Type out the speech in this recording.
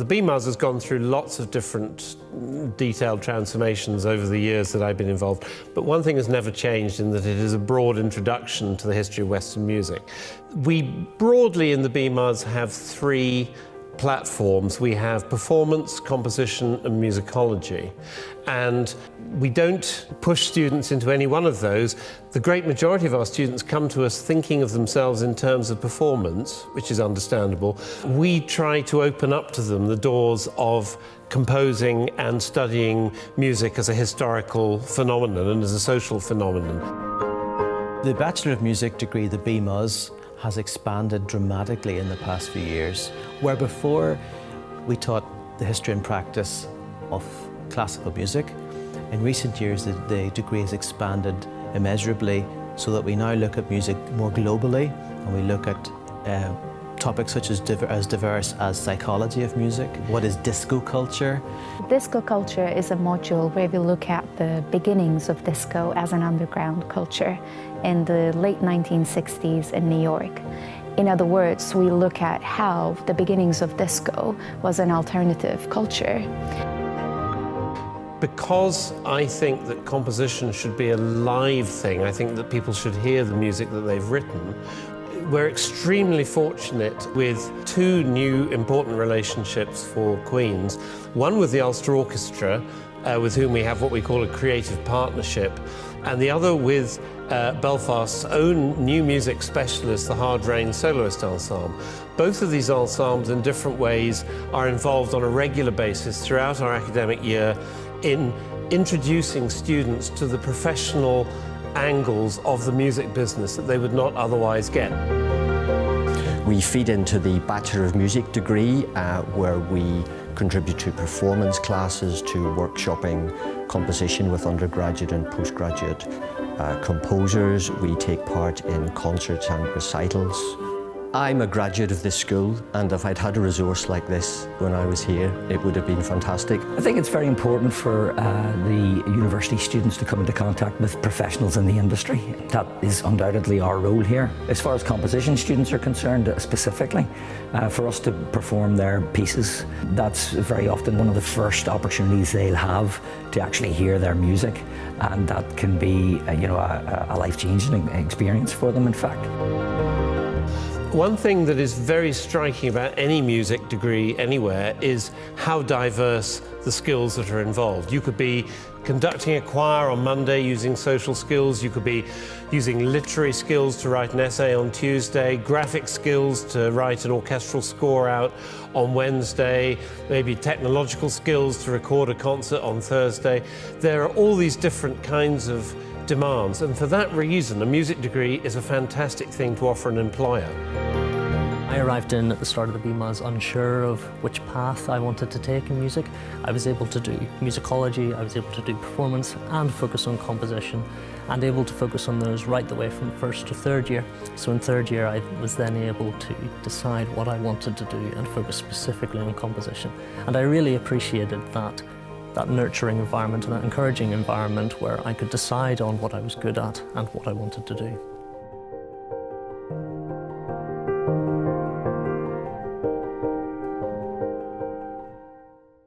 The BMus has gone through lots of different detailed transformations over the years that I've been involved, but one thing has never changed in that it is a broad introduction to the history of Western music. We broadly in the BMus have three platforms. We have performance, composition and musicology, and we don't push students into any one of those. The great majority of our students come to us thinking of themselves in terms of performance, which is understandable. We try to open up to them the doors of composing and studying music as a historical phenomenon and as a social phenomenon. The Bachelor of Music degree, the BMus, has expanded dramatically in the past few years. Where before we taught the history and practice of classical music, in recent years the degree has expanded immeasurably so that we now look at music more globally, and we look at topics such as diverse as psychology of music. What is disco culture? Disco culture is a module where we look at the beginnings of disco as an underground culture in the late 1960s in New York. In other words, we look at how the beginnings of disco was an alternative culture. Because I think that composition should be a live thing, I think that people should hear the music that they've written. We're extremely fortunate with two new important relationships for Queen's. One with the Ulster Orchestra, with whom we have what we call a creative partnership, and the other with Belfast's own new music specialist, the Hard Rain Soloist Ensemble. Both of these ensembles in different ways are involved on a regular basis throughout our academic year in introducing students to the professional angles of the music business that they would not otherwise get. We feed into the Bachelor of Music degree where we contribute to performance classes, to workshopping composition with undergraduate and postgraduate composers. We take part in concerts and recitals. I'm a graduate of this school, and if I'd had a resource like this when I was here, it would have been fantastic. I think it's very important for the university students to come into contact with professionals in the industry. That is undoubtedly our role here. As far as composition students are concerned specifically, for us to perform their pieces, that's very often one of the first opportunities they'll have to actually hear their music, and that can be a life-changing experience for them, in fact. One thing that is very striking about any music degree anywhere is how diverse the skills that are involved. You could be conducting a choir on Monday using social skills, you could be using literary skills to write an essay on Tuesday, graphic skills to write an orchestral score out on Wednesday, maybe technological skills to record a concert on Thursday. There are all these different kinds of demands, and for that reason a music degree is a fantastic thing to offer an employer. I arrived in at the start of the BMus unsure of which path I wanted to take in music. I was able to do musicology, I was able to do performance and focus on composition, and able to focus on those right the way from first to third year. So in third year I was then able to decide what I wanted to do and focus specifically on composition. And I really appreciated that nurturing environment and that encouraging environment where I could decide on what I was good at and what I wanted to do.